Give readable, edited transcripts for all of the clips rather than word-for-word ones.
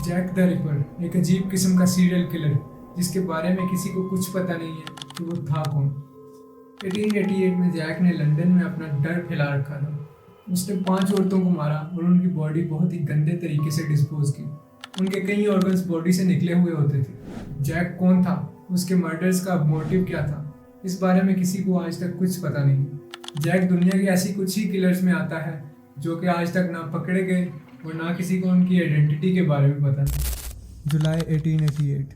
Jack the ripper एक अजीब किस्म का सीरियल किलर जिसके बारे में किसी को कुछ पता नहीं है कि वो था कौन। 1888 में जैक ने लंदन में अपना डर फैला रखा था। उसने 5 औरतों को मारा और उनकी बॉडी बहुत ही गंदे तरीके से डिस्पोज की। उनके कई ऑर्गन्स बॉडी से निकले हुए होते थे। जैक कौन था, उसके मर्डर्स का मोटिव क्या था, इस बारे में किसी को आज तक कुछ पता नहीं। जैक दुनिया की ऐसी कुछ ही किलर्स में आता है जो कि आज तक ना पकड़े गए और ना किसी को उनकी आइडेंटिटी के बारे में पता। जुलाई 1888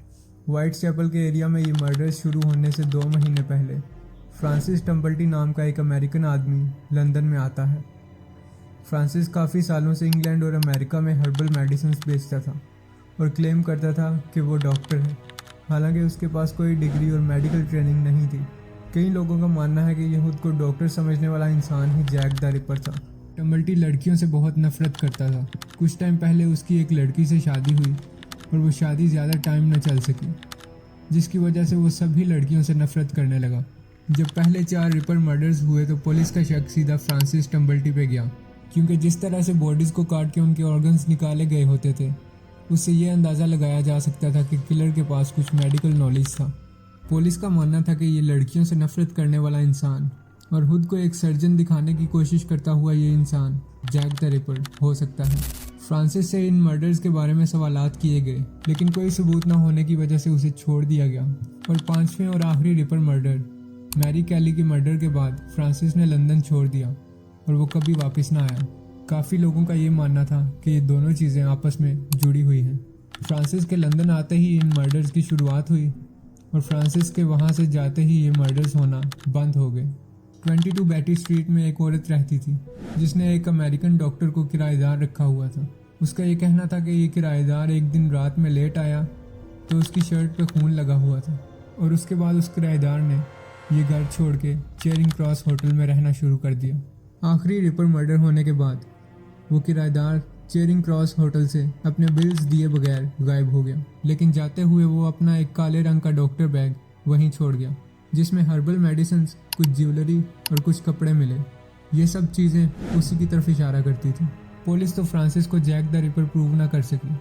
वाइट चैपल के एरिया में ये मर्डर शुरू होने से 2 महीने पहले फ्रांसिस टम्बल्टी नाम का एक अमेरिकन आदमी लंदन में आता है। फ्रांसिस काफ़ी सालों से इंग्लैंड और अमेरिका में हर्बल मेडिसिन बेचता था और क्लेम करता था कि वो डॉक्टर है। हालांकि उसके पास कोई डिग्री और मेडिकल ट्रेनिंग नहीं थी। कई लोगों का मानना है कि ये खुद को डॉक्टर समझने वाला इंसान ही जैक द रिपर था। टम्बल्टी लड़कियों से बहुत नफरत करता था। कुछ टाइम पहले उसकी एक लड़की से शादी हुई और वो शादी ज़्यादा टाइम न चल सकी, जिसकी वजह से वो सभी लड़कियों से नफरत करने लगा। जब पहले 4 रिपर मर्डर्स हुए तो पुलिस का शक सीधा फ्रांसिस टम्बल्टी पे गया, क्योंकि जिस तरह से बॉडीज़ को काट के उनके ऑर्गन्स निकाले गए होते थे उससे ये अंदाज़ा लगाया जा सकता था कि किलर के पास कुछ मेडिकल नॉलेज था। पुलिस का मानना था कि ये लड़कियों से नफरत करने वाला इंसान और खुद को एक सर्जन दिखाने की कोशिश करता हुआ ये इंसान जैक द रिपर हो सकता है। फ्रांसिस से इन मर्डर्स के बारे में सवालात किए गए, लेकिन कोई सबूत न होने की वजह से उसे छोड़ दिया गया। और 5वें और आखिरी रिपर मर्डर मैरी कैली के मर्डर के बाद फ्रांसिस ने लंदन छोड़ दिया और वो कभी वापस ना आया। काफ़ी लोगों का ये मानना था कि ये दोनों चीज़ें आपस में जुड़ी हुई हैं। फ्रांसिस के लंदन आते ही इन मर्डर्स की शुरुआत हुई और फ्रांसिस के वहाँ से जाते ही ये मर्डर्स होना बंद हो गए। 22 बैटी स्ट्रीट में एक औरत रहती थी जिसने एक अमेरिकन डॉक्टर को किराएदार रखा हुआ था। उसका ये कहना था कि ये किराएदार एक दिन रात में लेट आया तो उसकी शर्ट पे खून लगा हुआ था और उसके बाद उस किराएदार ने ये घर छोड़ के चेरिंग क्रॉस होटल में रहना शुरू कर दिया। आखिरी रिपर मर्डर होने के बाद वो किराएदार चेरिंग क्रॉस होटल से अपने बिल्स दिए बगैर गायब हो गया, लेकिन जाते हुए वो अपना एक काले रंग का डॉक्टर बैग वहीं छोड़ गया जिसमें हर्बल मेडिसिन, कुछ ज्वेलरी और कुछ कपड़े मिले। ये सब चीज़ें उसी की तरफ इशारा करती थी। पुलिस तो फ्रांसिस को जैक द रिपर प्रूव ना कर सकी,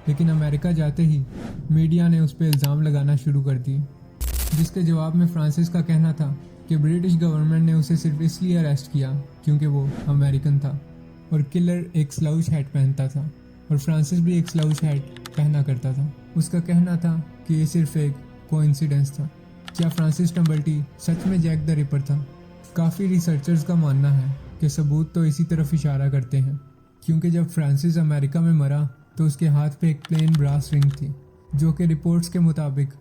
लेकिन अमेरिका जाते ही मीडिया ने उस पर इल्ज़ाम लगाना शुरू कर दिए, जिसके जवाब में फ्रांसिस का कहना था कि ब्रिटिश गवर्नमेंट ने उसे सिर्फ इसलिए अरेस्ट किया क्योंकि वो अमेरिकन था और किलर एक स्लाउच हैट पहनता था और फ्रांसिस भी एक स्लाउच हैट पहना करता था। उसका कहना था कि ये सिर्फ एक कोइंसिडेंस था। क्या फ्रांसिस टम्बल्टी सच में जैक द रिपर था? काफ़ी रिसर्चर्स का मानना है कि सबूत तो इसी तरफ इशारा करते हैं, क्योंकि जब फ्रांसिस अमेरिका में मरा तो उसके हाथ पे एक प्लेन ब्रास रिंग थी जो कि रिपोर्ट्स के मुताबिक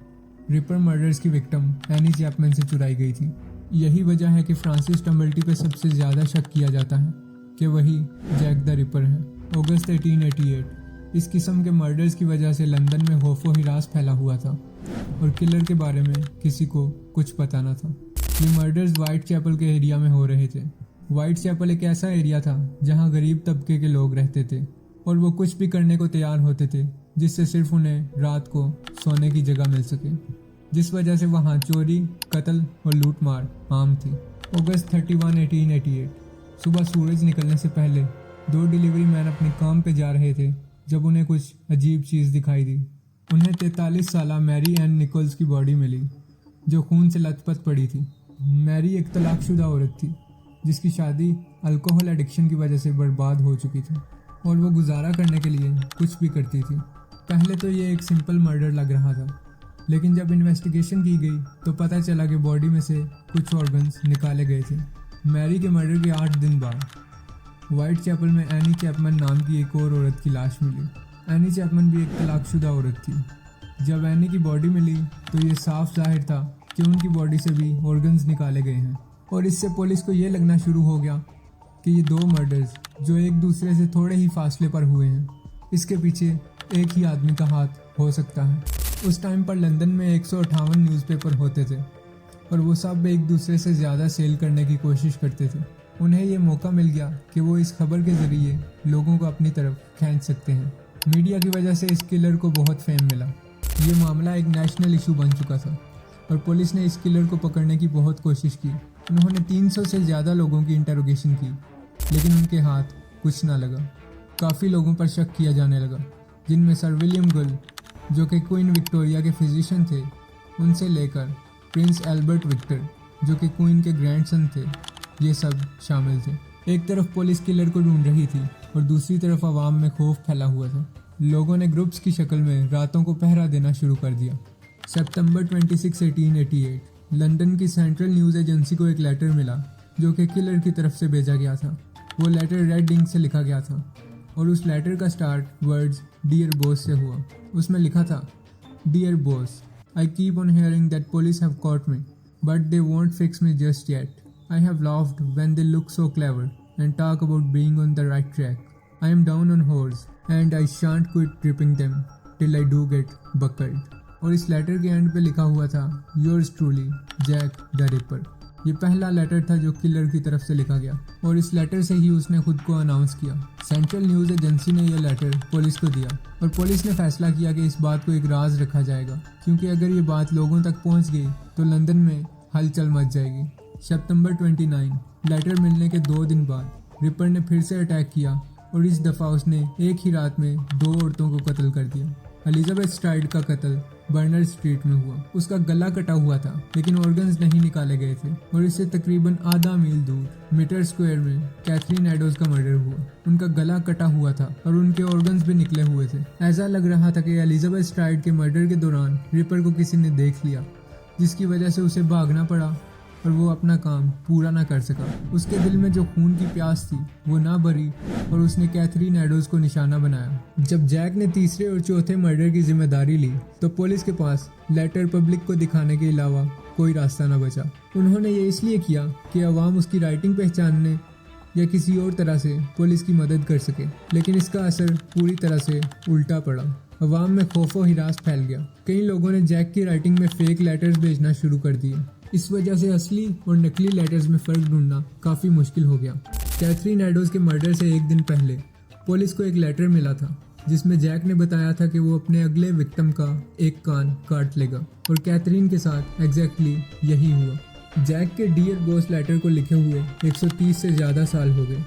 रिपर मर्डर्स की विक्टिम एनी चैपमैन से चुराई गई थी। यही वजह है कि फ्रांसिस टम्बल्टी पे सबसे ज़्यादा शक किया जाता है कि वही जैक द रिपर है। अगस्त 1888 इस किस्म के मर्डर्स की वजह से लंदन में खौफो हिरास फैला हुआ था और किलर के बारे में किसी को कुछ पता न था। ये मर्डर्स वाइट चैपल के एरिया में हो रहे थे। वाइट चैपल एक ऐसा एरिया था जहां गरीब तबके के लोग रहते थे और वो कुछ भी करने को तैयार होते थे जिससे सिर्फ उन्हें रात को सोने की जगह मिल सके, जिस वजह से वहाँ चोरी, कत्ल और लूटमार आम थी। अगस्त 31, 1888 सुबह सूरज निकलने से पहले 2 डिलीवरी मैन अपने काम पे जा रहे थे जब उन्हें कुछ अजीब चीज़ दिखाई दी। उन्हें 43 साला मैरी एन निकोल्स की बॉडी मिली जो खून से लथपथ पड़ी थी। मैरी एक तलाकशुदा औरत थी जिसकी शादी अल्कोहल एडिक्शन की वजह से बर्बाद हो चुकी थी और वो गुजारा करने के लिए कुछ भी करती थी। पहले तो ये एक सिंपल मर्डर लग रहा था, लेकिन जब इन्वेस्टिगेशन की गई तो पता चला कि बॉडी में से कुछ ऑर्गन्स निकाले गए थे। मैरी के मर्डर के 8 दिन बाद वाइट चैपल में एनी चैपमैन नाम की एक और औरत की लाश मिली। एनी चैपमैन भी एक तलाकशुदा औरत थी। जब एनी की बॉडी मिली तो ये साफ जाहिर था कि उनकी बॉडी से भी ऑर्गन्स निकाले गए हैं और इससे पुलिस को ये लगना शुरू हो गया कि ये 2 मर्डर्स जो एक दूसरे से थोड़े ही फासले पर हुए हैं, इसके पीछे एक ही आदमी का हाथ हो सकता है। उस टाइम पर लंदन में 158 न्यूज़पेपर होते थे और वो सब एक दूसरे से ज़्यादा सेल करने की कोशिश करते थे। उन्हें ये मौका मिल गया कि वो इस खबर के ज़रिए लोगों को अपनी तरफ खींच सकते हैं। मीडिया की वजह से इस किलर को बहुत फेम मिला। ये मामला एक नेशनल इशू बन चुका था और पुलिस ने इस किलर को पकड़ने की बहुत कोशिश की। उन्होंने 300 से ज़्यादा लोगों की इंटरोगेशन की, लेकिन उनके हाथ कुछ ना लगा। काफ़ी लोगों पर शक किया जाने लगा जिनमें सर विलियम गुल, जो कि क्वीन विक्टोरिया के फिजिशियन थे, उनसे लेकर प्रिंस एल्बर्ट विक्टर, जो कि क्वीन के ग्रैंडसन थे, ये सब शामिल थे। एक तरफ पुलिस किलर को ढूंढ रही थी और दूसरी तरफ आवाम में खौफ फैला हुआ था। लोगों ने ग्रुप्स की शक्ल में रातों को पहरा देना शुरू कर दिया। सितंबर 26, 1888 लंदन की सेंट्रल न्यूज़ एजेंसी को एक लेटर मिला जो कि किलर की तरफ से भेजा गया था। वो लेटर रेड इंक से लिखा गया था और उस लेटर का स्टार्ट वर्ड्स डियर बॉस से हुआ। उसमें लिखा था, dear boss, I keep on hearing that police have caught me but they won't fix me just yet. I have laughed when they look so clever and talk about being on the right track. I am down on horse and I shan't quit tripping them till I do get buckled. और इस letter के and पे लिखा हुआ था, Yours truly, Jack the Ripper. ये पहला letter था जो किलर की तरफ से लिखा गया और इस लेटर से ही उसने खुद को अनाउंस किया। सेंट्रल न्यूज़ एजेंसी ने यह लेटर पुलिस को दिया और पुलिस ने फैसला किया कि इस बात को एक राज रखा जाएगा, क्योंकि अगर ये बात लोगों तक पहुंच गई तो लंदन में हलचल मच जाएगी। सितंबर 29 लेटर मिलने के 2 दिन बाद रिपर ने फिर से अटैक किया और इस दफ़ा उसने एक ही रात में 2 औरतों को कत्ल कर दिया। एलिजाबेथ स्ट्राइड का कत्ल बर्नर स्ट्रीट में हुआ। उसका गला कटा हुआ था लेकिन ऑर्गन्स नहीं निकाले गए थे और इससे तकरीबन आधा मील दूर मीटर स्क्वायर में कैथरीन एडोज का मर्डर हुआ। उनका गला कटा हुआ था और उनके ऑर्गन्स भी निकले हुए थे। ऐसा लग रहा था कि एलिजाबेथ स्ट्राइड के मर्डर के दौरान रिपर को किसी ने देख लिया, जिसकी वजह से उसे भागना पड़ा और वो अपना काम पूरा ना कर सका। उसके दिल में जो खून की प्यास थी वो ना भरी और उसने कैथरीन एडोज को निशाना बनाया। जब जैक ने तीसरे और चौथे मर्डर की जिम्मेदारी ली तो पुलिस के पास लेटर पब्लिक को दिखाने के अलावा कोई रास्ता ना बचा। उन्होंने ये इसलिए किया कि अवाम उसकी राइटिंग पहचानने या किसी और तरह से पुलिस की मदद कर सके, लेकिन इसका असर पूरी तरह से उल्टा पड़ा। अवाम में खौफ व हिरास फैल गया। कई लोगों ने जैक की राइटिंग में फेक लेटर्स भेजना शुरू कर दिए। इस वजह से असली और नकली लेटर्स में फ़र्क ढूंढना काफ़ी मुश्किल हो गया। कैथरीन एडोज के मर्डर से एक दिन पहले पुलिस को एक लेटर मिला था जिसमें जैक ने बताया था कि वो अपने अगले विक्टिम का एक कान काट लेगा और कैथरीन के साथ एग्जैक्टली यही हुआ। जैक के डियर बॉस लेटर को लिखे हुए 130 से ज़्यादा साल हो गए,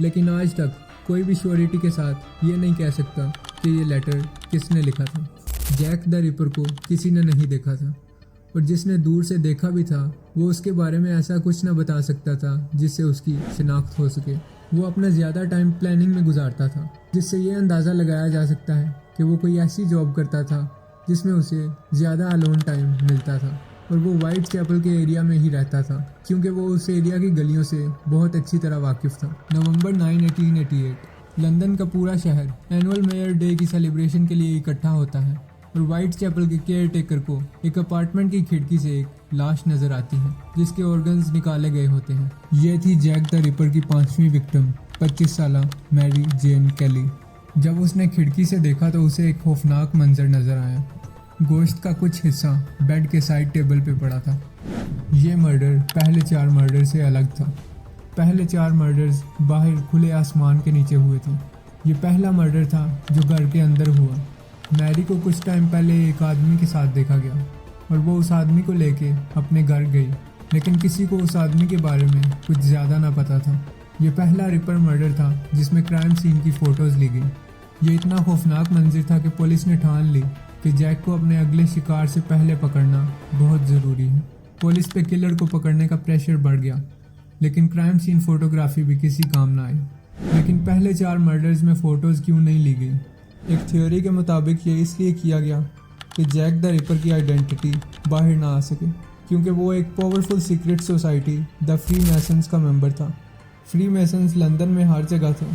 लेकिन आज तक कोई भी श्योरिटी के साथ ये नहीं कह सकता कि ये लेटर किसने लिखा था। जैक द रिपर को किसी ने नहीं देखा था और जिसने दूर से देखा भी था वो उसके बारे में ऐसा कुछ ना बता सकता था जिससे उसकी शिनाख्त हो सके। वो अपना ज़्यादा टाइम प्लानिंग में गुजारता था, जिससे ये अंदाज़ा लगाया जा सकता है कि वो कोई ऐसी जॉब करता था जिसमें उसे ज़्यादा अलोन टाइम मिलता था और वो वाइट चैपल के एरिया में ही रहता था क्योंकि वो उस एरिया की गलियों से बहुत अच्छी तरह वाकिफ़ था। नवंबर 9, 1888 लंदन का पूरा शहर एनुअल मेयर डे की सेलिब्रेशन के लिए इकट्ठा होता है और वाइट चैपल के केयर टेकर को एक अपार्टमेंट की खिड़की से एक लाश नजर आती है जिसके ऑर्गन्स निकाले गए होते हैं। ये थी जैक द रिपर की 5वीं विक्टिम 25 साल मैरी जेन कैली। जब उसने खिड़की से देखा तो उसे एक खौफनाक मंजर नजर आया। गोश्त का कुछ हिस्सा बेड के साइड टेबल पे पड़ा था। ये मर्डर पहले 4 मर्डर से अलग था। पहले 4 मर्डर्स बाहर खुले आसमान के नीचे हुए थे। ये पहला मर्डर था जो घर के अंदर हुआ। मैरी को कुछ टाइम पहले एक आदमी के साथ देखा गया और वो उस आदमी को लेके अपने घर गई, लेकिन किसी को उस आदमी के बारे में कुछ ज़्यादा ना पता था। ये पहला रिपर मर्डर था जिसमें क्राइम सीन की फ़ोटोज़ ली गई। ये इतना खौफनाक मंजर था कि पुलिस ने ठान ली कि जैक को अपने अगले शिकार से पहले पकड़ना बहुत ज़रूरी है। पुलिस पे किलर को पकड़ने का प्रेशर बढ़ गया, लेकिन क्राइम सीन फ़ोटोग्राफी भी किसी काम ना आई। लेकिन पहले 4 मर्डर्स में फ़ोटोज़ क्यों नहीं ली गई? एक थ्योरी के मुताबिक ये इसलिए किया गया कि जैक द रिपर की आइडेंटिटी बाहर ना आ सके, क्योंकि वो एक powerful secret society the Freemasons का मेंबर था। फ्री मैसन्स लंदन में हर जगह थे।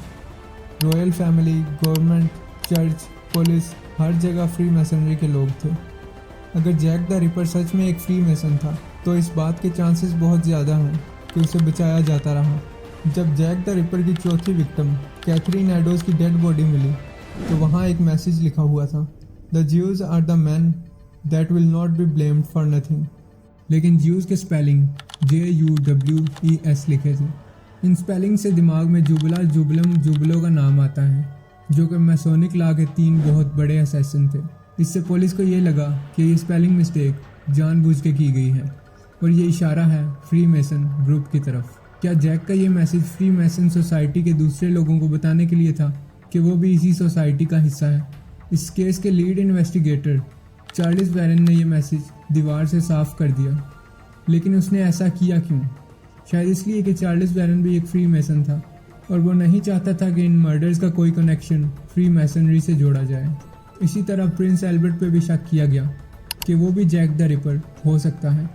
Royal family, government, church, police, हर जगह फ्री मैसनरी के लोग थे। अगर जैक द रिपर सच में एक फ्री मैसन था तो इस बात के चांसेस बहुत ज़्यादा हैं कि उसे बचाया जाता रहा। जब जैक द रिपर की 4थी विक्टिम कैथरीन एडोज की डेड बॉडी मिली तो वहाँ एक मैसेज लिखा हुआ था, the Jews are the man that will not be blamed for nothing. लेकिन ज्यूज के स्पेलिंग JUWES लिखे थे। इन स्पेलिंग से दिमाग में जुबला, जुबलम, जुबलो का नाम आता है, जो कि मैसोनिक लॉ के 3 बहुत बड़े असैसिन थे। इससे पुलिस को ये लगा कि ये स्पेलिंग मिस्टेक जानबूझ के की गई है और ये इशारा है फ्री मैसन ग्रुप की तरफ। क्या जैक का ये मैसेज फ्री मैसन सोसाइटी के दूसरे लोगों को बताने के लिए था कि वो भी इसी सोसाइटी का हिस्सा है? इस केस के लीड इन्वेस्टिगेटर चार्ल्स बैरन ने यह मैसेज दीवार से साफ कर दिया, लेकिन उसने ऐसा किया क्यों? शायद इसलिए कि चार्ल्स बैरन भी एक फ्री मैसन था और वो नहीं चाहता था कि इन मर्डर्स का कोई कनेक्शन फ्री मैसनरी से जोड़ा जाए। इसी तरह प्रिंस एल्बर्ट पे भी शक किया गया कि वो भी जैक द रिपर हो सकता है।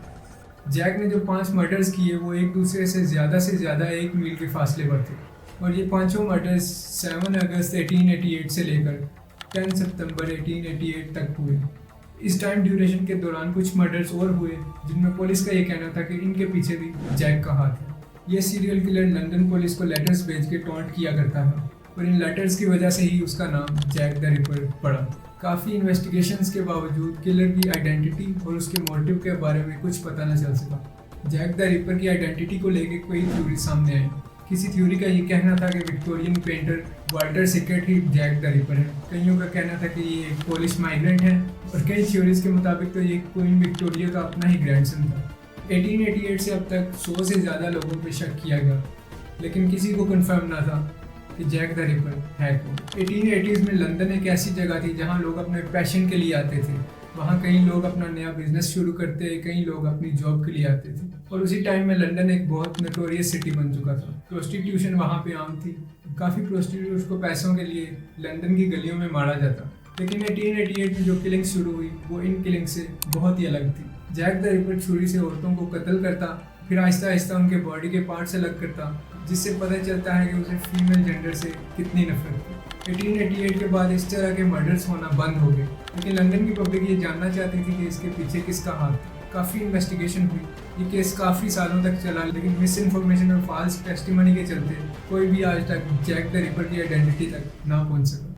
जैक ने जो 5 मर्डर्स किए वो एक दूसरे से ज़्यादा 1 मील के फासले पर थे और ये पांचों मर्डर्स 7 अगस्त 1888 से लेकर 10 सितंबर 1888 तक हुए। इस टाइम ड्यूरेशन के दौरान कुछ मर्डर्स और हुए जिनमें पुलिस का ये कहना था कि इनके पीछे भी जैक का हाथ है। ये सीरियल किलर लंदन पुलिस को लेटर्स भेज के टॉन्ट किया करता था और इन लेटर्स की वजह से ही उसका नाम जैक द रिपर पड़ा। काफ़ी इन्वेस्टिगेशंस के बावजूद किलर की आइडेंटिटी और उसके मोटिव के बारे में कुछ पता न चल सका। जैक द रिपर की आइडेंटिटी को लेकर कई थ्योरी सामने आई। किसी थ्योरी का ये कहना था कि विक्टोरियन पेंटर वाल्टर सिकेट ही जैक द रिपर है। कईयों का कहना था कि ये एक पोलिश माइग्रेंट है और कई थ्योरीज के मुताबिक तो ये क्वीन विक्टोरिया का अपना ही ग्रैंडसन था। 1888 से अब तक 100 से ज़्यादा लोगों पर शक किया गया, लेकिन किसी को कंफर्म ना था कि जैक द रिपर है कौन। 1880s में लंदन एक ऐसी जगह थी जहां लोग अपने पैशन के लिए आते थे। वहां कई लोग अपना नया बिजनेस शुरू करते, कई लोग अपनी जॉब के लिए आते थे और उसी टाइम में लंदन एक बहुत नोटोरियस सिटी बन चुका था। प्रोस्टिट्यूशन वहां पे आम थी। काफ़ी प्रोस्टिट्यूट्स को पैसों के लिए लंदन की गलियों में मारा जाता। लेकिन 1888 में जो किलिंग शुरू हुई वो इन किलिंग से बहुत ही अलग थी। जैक द रिपर छुरी से औरतों को कत्ल करता, फिर आहिस्ता आहिस्ता उनके बॉडी के पार्ट्स अलग करता, जिससे पता चलता है कि उसे फीमेल जेंडर से कितनी नफरत थी। 1888 के बाद इस तरह के मर्डर्स होना बंद हो गए, लेकिन लंदन की पब्लिक ये जानना चाहती थी कि इसके पीछे किसका हाथ था। काफ़ी इन्वेस्टिगेशन हुई, ये केस काफ़ी सालों तक चला, लेकिन मिस इन्फॉर्मेशन और फॉल्स टेस्टिमनी के चलते कोई भी आज तक जैक द रिपर की आइडेंटिटी तक ना पहुंच सका।